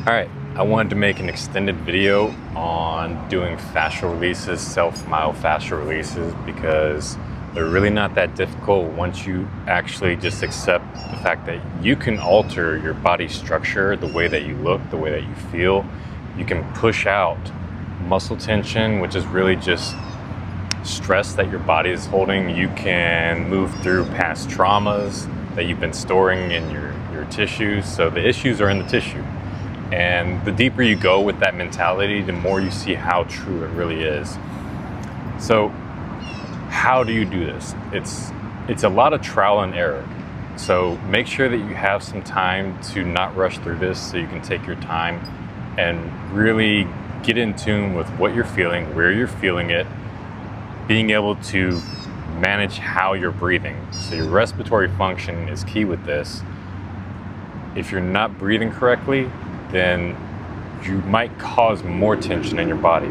All right, I wanted to make an extended video on doing fascial releases, myofascial releases, because they're really not that difficult once you actually just accept the fact that you can alter your body structure, the way that you look, the way that you feel. You can push out muscle tension, which is really just stress that your body is holding. You can move through past traumas that you've been storing in your tissues. So the issues are in the tissue. And the deeper you go with that mentality, the more you see how true it really is. So how do you do this? It's a lot of trial and error. So make sure that you have some time to not rush through this, so you can take your time and really get in tune with what you're feeling, where you're feeling it, being able to manage how you're breathing. So your respiratory function is key with this. If you're not breathing correctly, then you might cause more tension in your body.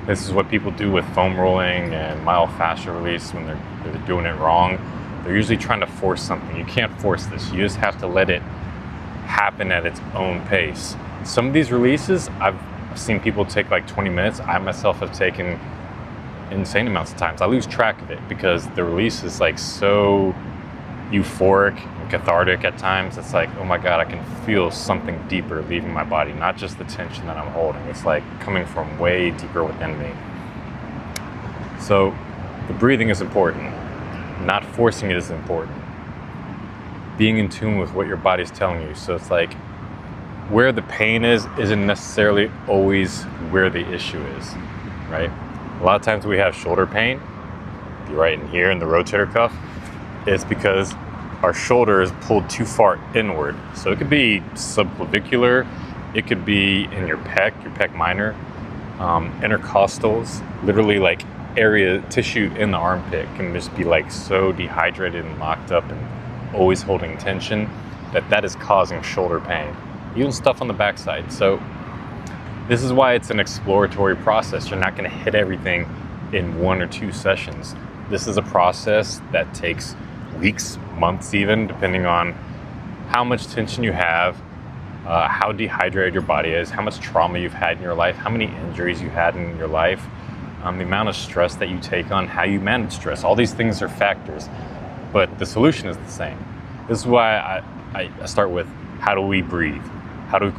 This is what people do with foam rolling and myofascial release when they're doing it wrong. They're usually trying to force something. You can't force this. You just have to let it happen at its own pace. Some of these releases, I've seen people take like 20 minutes. I myself have taken insane amounts of times. I lose track of it because the release is like so euphoric and cathartic at times. It's like, oh my God, I can feel something deeper leaving my body, not just the tension that I'm holding. It's like coming from way deeper within me. So the breathing is important. Not forcing it is important. Being in tune with what your body's telling you. So it's like where the pain is isn't necessarily always where the issue is, right? A lot of times we have shoulder pain, right in here in the rotator cuff. It's because our shoulder is pulled too far inward. So it could be subclavicular, it could be in your pec minor, intercostals, literally like tissue in the armpit can just be like so dehydrated and locked up and always holding tension that is causing shoulder pain. Even stuff on the backside. So this is why it's an exploratory process. You're not gonna hit everything in 1 or 2 sessions. This is a process that takes weeks, months even, depending on how much tension you have, how dehydrated your body is, how much trauma you've had in your life, how many injuries you had in your life, the amount of stress that you take on, how you manage stress. All these things are factors, but the solution is the same. This is why I start with, how do we breathe? How do we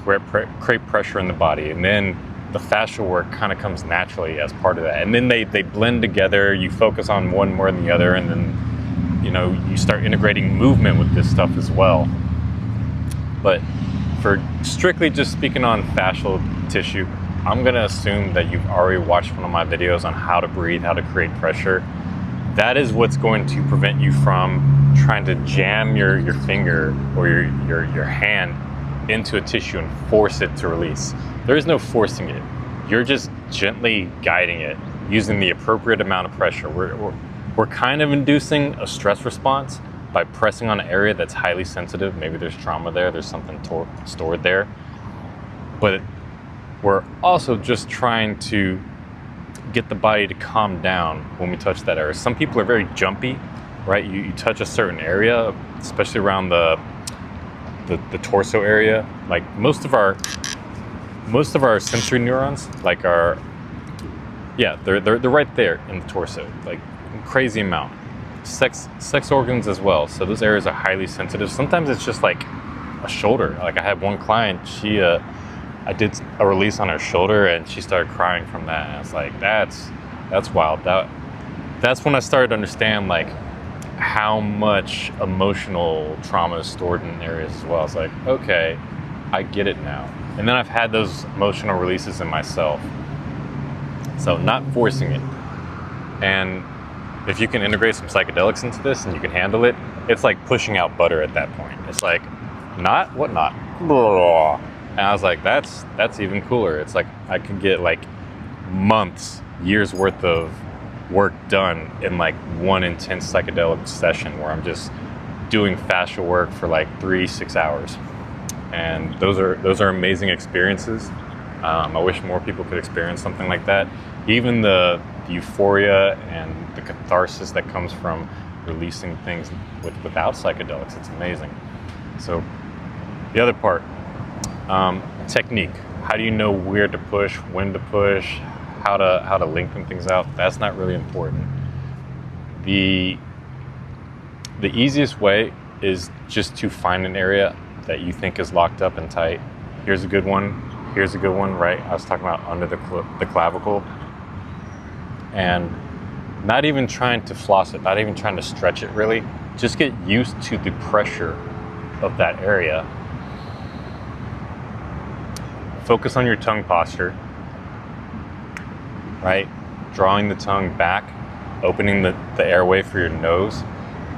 create pressure in the body? And then the fascial work kind of comes naturally as part of that. And then they blend together. You focus on one more than the other, and then you start integrating movement with this stuff as well. But for strictly just speaking on fascial tissue, I'm gonna assume that you've already watched one of my videos on how to breathe, how to create pressure. That is what's going to prevent you from trying to jam your finger or your hand into a tissue and force it to release. There is no forcing it. You're just gently guiding it using the appropriate amount of pressure. We're kind of inducing a stress response by pressing on an area that's highly sensitive. Maybe there's trauma there, there's something stored there. But we're also just trying to get the body to calm down when we touch that area. Some people are very jumpy, right? You touch a certain area, especially around the torso area. Like most of our sensory neurons, like they're right there in the torso, like crazy amount. Sex organs as well. So those areas are highly sensitive. Sometimes it's just like a shoulder. Like I had one client, I did a release on her shoulder and she started crying from that. And I was like, that's wild. That's when I started to understand like how much emotional trauma is stored in areas as well. I was like, okay, I get it now. And then I've had those emotional releases in myself. So not forcing it. And if you can integrate some psychedelics into this and you can handle it, it's like pushing out butter at that point. It's like, not? What not? Blah. And I was like, that's even cooler. It's like I could get like months, years worth of work done in like one intense psychedelic session where I'm just doing fascial work for like 3-6 hours. And those are amazing experiences. I wish more people could experience something like that. Even the euphoria and the catharsis that comes from releasing things without psychedelics, it's amazing. So the other part, Technique. How do you know where to push, when to push, how to lengthen things out? That's not really important. The easiest way is just to find an area that you think is locked up and tight. Here's a good one. Here's a good one, right? I was talking about under the clavicle. And not even trying to floss it, not even trying to stretch it really. Just get used to the pressure of that area. Focus on your tongue posture, right? Drawing the tongue back, opening the airway for your nose.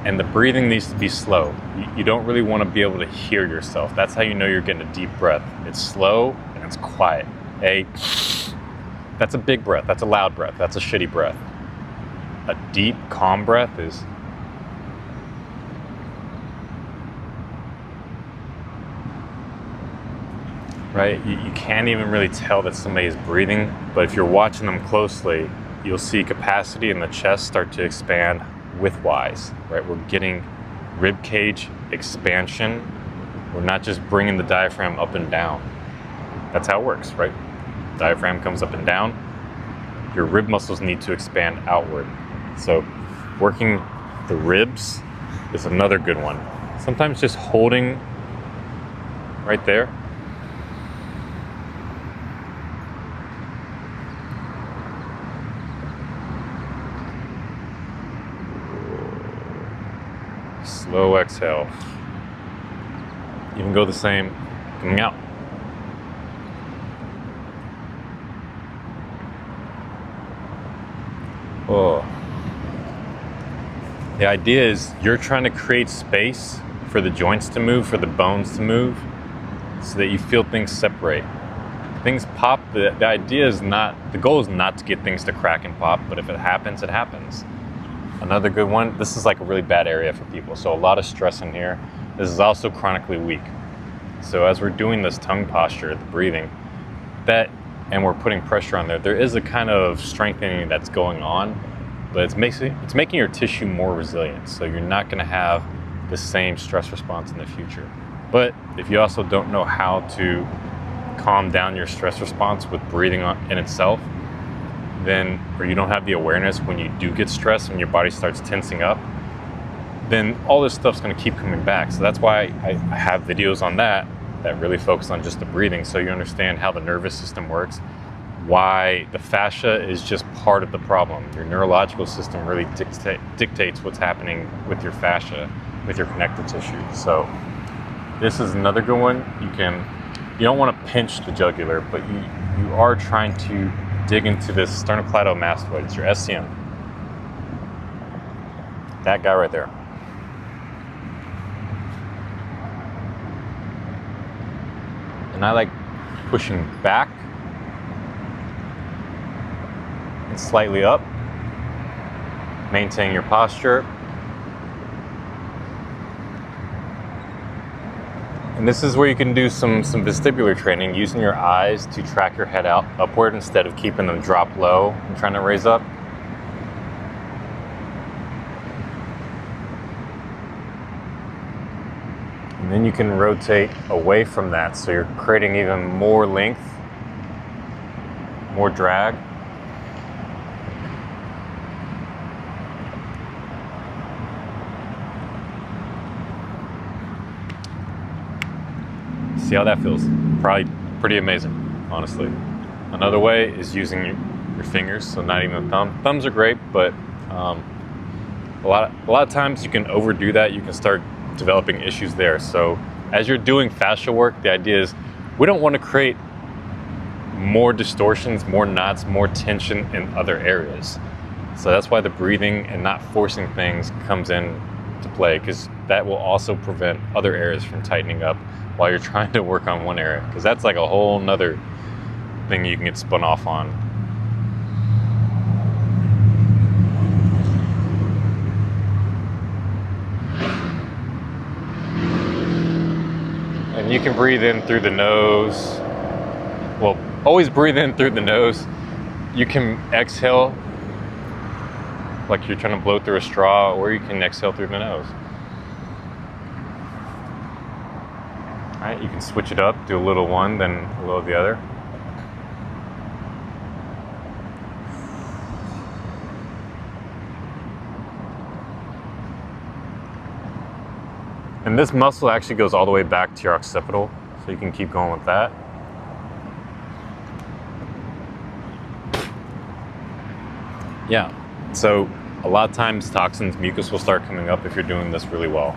And the breathing needs to be slow. You don't really want to be able to hear yourself. That's how you know you're getting a deep breath. It's slow and it's quiet. That's a big breath. That's a loud breath. That's a shitty breath. A deep, calm breath is right? You can't even really tell that somebody is breathing, but if you're watching them closely, you'll see capacity in the chest start to expand widthwise, right? We're getting rib cage expansion. We're not just bringing the diaphragm up and down. That's how it works, right? Diaphragm comes up and down. Your rib muscles need to expand outward. So working the ribs is another good one. Sometimes just holding right there. Slow exhale. You can go the same coming out. Oh. The idea is you're trying to create space for the joints to move, for the bones to move, so that you feel things separate. Things pop, the idea is not, the goal is not to get things to crack and pop, but if it happens, it happens. Another good one, this is like a really bad area for people, so a lot of stress in here. This is also chronically weak. So as we're doing this tongue posture, the breathing, and we're putting pressure on there, there is a kind of strengthening that's going on, but it's making your tissue more resilient, so you're not gonna have the same stress response in the future. But if you also don't know how to calm down your stress response with breathing in itself, then, or you don't have the awareness when you do get stressed, when your body starts tensing up, then all this stuff's gonna keep coming back. So that's why I have videos on that really focus on just the breathing, so you understand how the nervous system works, why the fascia is just part of the problem. Your neurological system really dictates what's happening with your fascia, with your connective tissue. So this is another good one. You don't want to pinch the jugular, but you are trying to dig into this sternocleidomastoid. It's your SCM. That guy right there. And I like pushing back and slightly up. Maintain your posture. And this is where you can do some vestibular training, using your eyes to track your head out upward instead of keeping them drop low and trying to raise up. And then you can rotate away from that, so you're creating even more length, more drag. See how that feels? Probably pretty amazing, honestly. Another way is using your fingers, so not even the thumb. Thumbs are great, but a lot of times you can overdo that. You can start developing issues there. So as you're doing fascia work, the idea is we don't want to create more distortions, more knots, more tension in other areas. So that's why the breathing and not forcing things comes in to play, because that will also prevent other areas from tightening up while you're trying to work on one area, because that's like a whole nother thing you can get spun off on. And you can breathe in through the nose. Well, always breathe in through the nose. You can exhale like you're trying to blow through a straw, or you can exhale through the nose. right? You can switch it up, do a little one, then a little the other. And this muscle actually goes all the way back to your occipital, so you can keep going with that. Yeah, so a lot of times toxins, mucus will start coming up if you're doing this really well.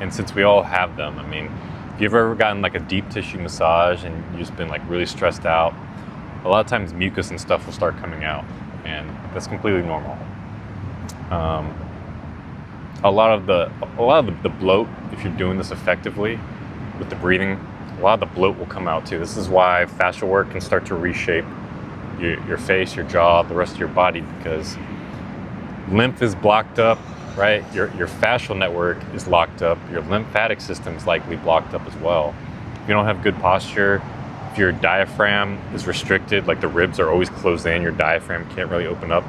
And since we all have them, I mean, if you've ever gotten like a deep tissue massage and you've just been like really stressed out, a lot of times mucus and stuff will start coming out, and that's completely normal. A lot of the bloat, if you're doing this effectively with the breathing, a lot of the bloat will come out too. This is why fascial work can start to reshape your face, your jaw, the rest of your body, because lymph is blocked up, right? Your fascial network is locked up. Your lymphatic system is likely blocked up as well. If you don't have good posture, if your diaphragm is restricted, like the ribs are always closed in, your diaphragm can't really open up.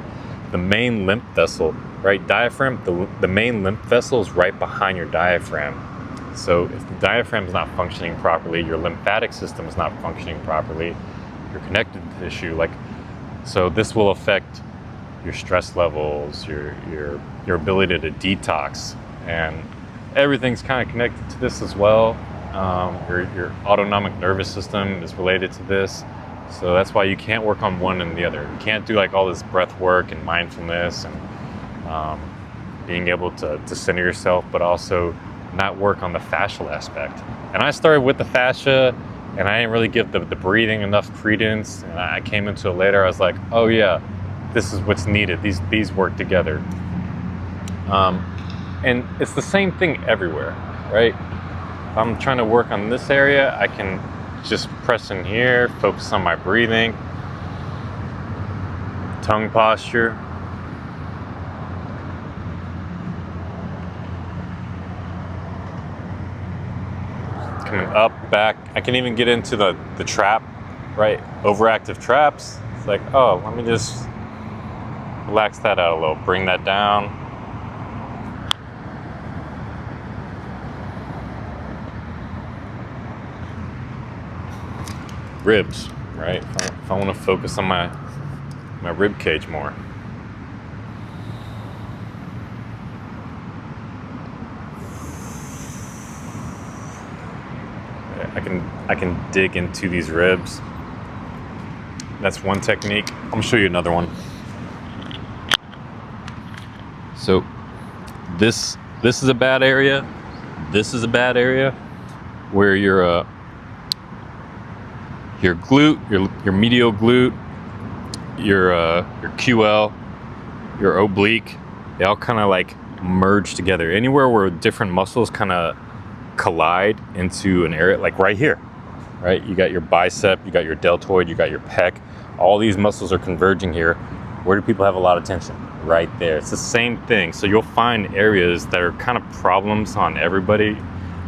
The main lymph vessel, right? Diaphragm, the main lymph vessel is right behind your diaphragm. So if the diaphragm is not functioning properly, your lymphatic system is not functioning properly, your connective tissue, so this will affect your stress levels, your ability to detox, and everything's kind of connected to this as well. Your autonomic nervous system is related to this. So that's why you can't work on one and the other. You can't do like all this breath work and mindfulness and being able to center yourself, but also not work on the fascial aspect. And I started with the fascia, and I didn't really give the breathing enough credence. And I came into it later. I was like, oh yeah, this is what's needed. These work together. And it's the same thing everywhere, right? If I'm trying to work on this area, I can just press in here, focus on my breathing, tongue posture. Coming up, back. I can even get into the trap, right? Overactive traps. It's like, oh, let me just relax that out a little, bring that down. Ribs, right? If I want to focus on my rib cage more. I can dig into these ribs. That's one technique. I'm gonna show you another one. So this is a bad area. This is a bad area where your glute, your medial glute, your QL, your oblique, they all kind of like merge together. Anywhere where different muscles kind of collide into an area, like right here, right? You got your bicep, you got your deltoid, you got your pec. All these muscles are converging here. Where do people have a lot of tension? Right there. It's the same thing. So you'll find areas that are kind of problems on everybody,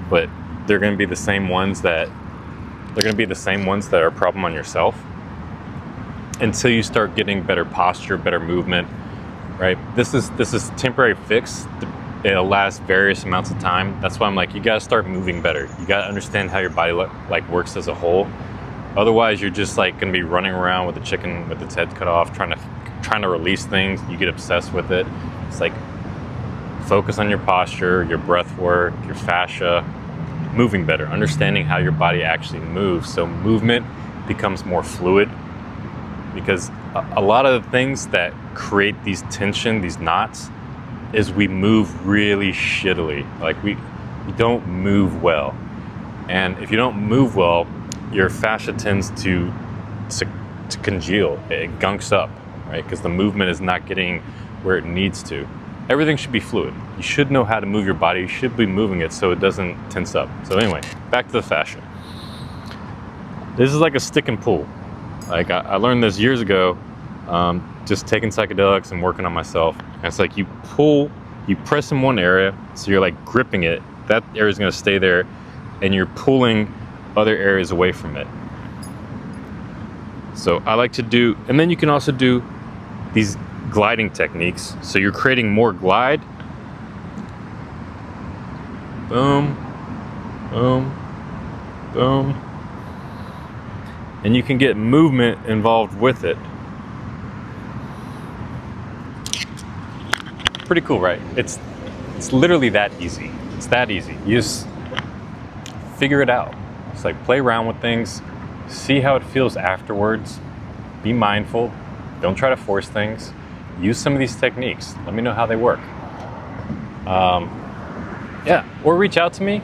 but they're going to be the same ones that are a problem on yourself until you start getting better posture, better movement, right? This is temporary fix. It'll last various amounts of time. That's why I'm like, you got to start moving better. You got to understand how your body works as a whole. Otherwise, you're just like going to be running around with a chicken with its head cut off, trying to release things. You get obsessed with it. It's like, focus on your posture, your breath work, your fascia, moving better, understanding how your body actually moves. So movement becomes more fluid, because a lot of the things that create these tension, these knots, is we move really shittily. Like we don't move well. And if you don't move well, your fascia tends to congeal. It gunks up, right? Because the movement is not getting where it needs to. Everything should be fluid. You should know how to move your body. You should be moving it so it doesn't tense up. So anyway, back to the fascia. This is like a stick and pull. Like I learned this years ago, just taking psychedelics and working on myself. And it's like you press in one area, so you're like gripping it. That area is going to stay there, and you're pulling other areas away from it. So I like to do, and then you can also do these gliding techniques. So you're creating more glide. Boom, boom, Boom. And you can get movement involved with it. Pretty cool, right? It's literally that easy. It's that easy. You just figure it out. It's like play around with things, see how it feels afterwards. Be mindful. Don't try to force things. Use some of these techniques. Let me know how they work. Yeah, or reach out to me.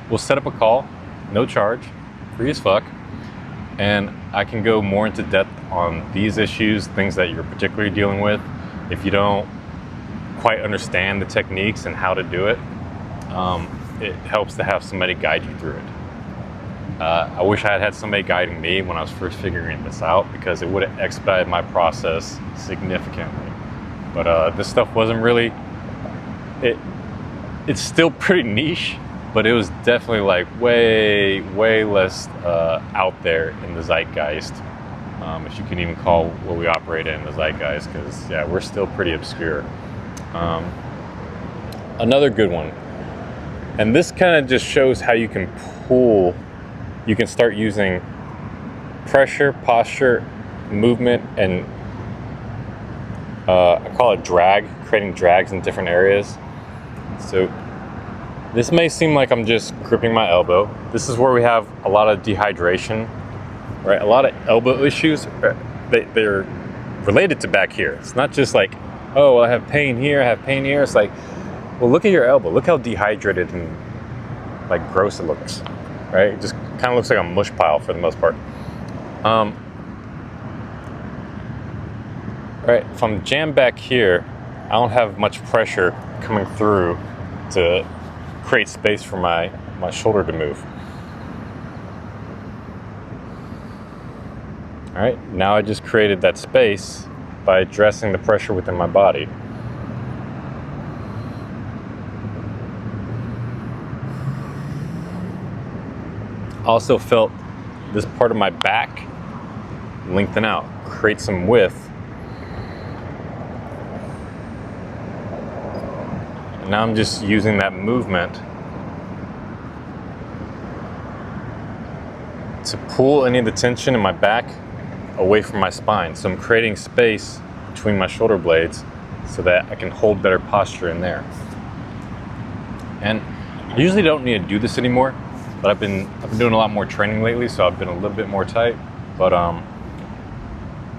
We'll set up a call, no charge, free as fuck. And I can go more into depth on these issues, things that you're particularly dealing with. If you don't quite understand the techniques and how to do it, it helps to have somebody guide you through it. I wish I had had somebody guiding me when I was first figuring this out, because it would have expedited my process significantly. But this stuff wasn't really, it's still pretty niche, but it was definitely like way less out there in the zeitgeist, if you can even call what we operate in the zeitgeist, because yeah, we're still pretty obscure. Another good one, and this kind of just shows how you can pull, you can start using pressure, posture, movement, and I call it drag, creating drags in different areas. So this may seem like I'm just gripping my elbow. This is where we have a lot of dehydration, right? A lot of elbow issues, they're related to back here. It's not just like, oh, I have pain here, I have pain here. It's like, well, look at your elbow. Look how dehydrated and like gross it looks, right? It just kind of looks like a mush pile for the most part. Right, if I'm jammed back here, I don't have much pressure coming through to create space for my shoulder to move. All right, now I just created that space by addressing the pressure within my body. Also felt this part of my back lengthen out, create some width. And now I'm just using that movement to pull any of the tension in my back away from my spine. So I'm creating space between my shoulder blades so that I can hold better posture in there. And I usually don't need to do this anymore, but I've been doing a lot more training lately, so I've been a little bit more tight. But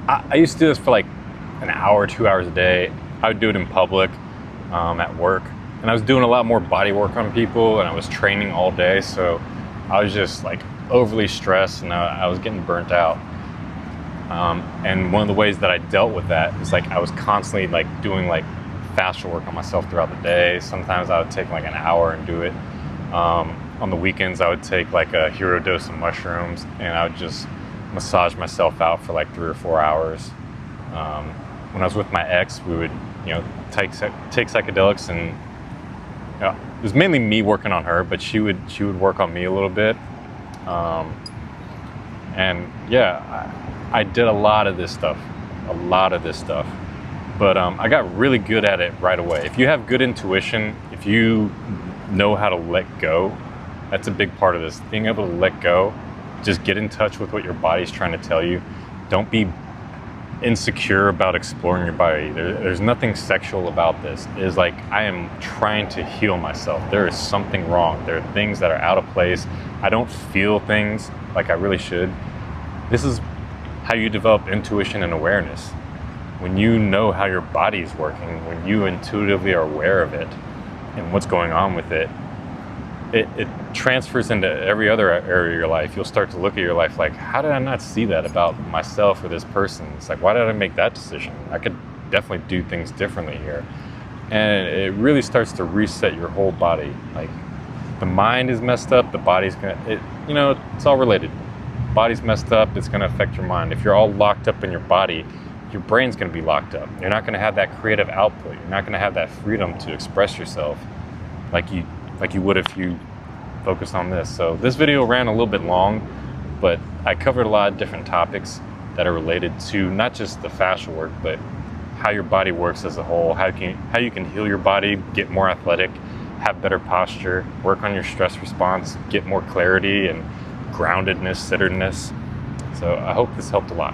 I used to do this for like an hour, 2 hours a day. I would do it in public, at work. And I was doing a lot more body work on people, and I was training all day, so I was just like overly stressed, and I was getting burnt out. And one of the ways that I dealt with that is like I was constantly like doing like fascial work on myself throughout the day. Sometimes I would take like an hour and do it. On the weekends, I would take like a hero dose of mushrooms, and I would just massage myself out for like 3 or 4 hours. When I was with my ex, we would, take psychedelics, and it was mainly me working on her, but she would work on me a little bit. And yeah, I did a lot of this stuff, but I got really good at it right away. If you have good intuition, if you know how to let go, that's a big part of this. Being able to let go, just get in touch with what your body's trying to tell you. Don't be insecure about exploring your body. There's nothing sexual about this. It is like, I am trying to heal myself. There is something wrong. There are things that are out of place. I don't feel things like I really should. This is how you develop intuition and awareness. When you know how your body is working, when you intuitively are aware of it and what's going on with it, it transfers into every other area of your life. You'll start to look at your life like, how did I not see that about myself or this person? It's like, why did I make that decision? I could definitely do things differently here. And it really starts to reset your whole body. Like, the mind is messed up, the body's it's all related. Body's messed up, it's gonna affect your mind. If you're all locked up in your body, your brain's gonna be locked up. You're not gonna have that creative output. You're not gonna have that freedom to express yourself like you would if you focused on this. So this video ran a little bit long, but I covered a lot of different topics that are related to not just the fascial work, but how your body works as a whole, how you can heal your body, get more athletic, have better posture, work on your stress response, get more clarity and groundedness, centeredness. So I hope this helped a lot.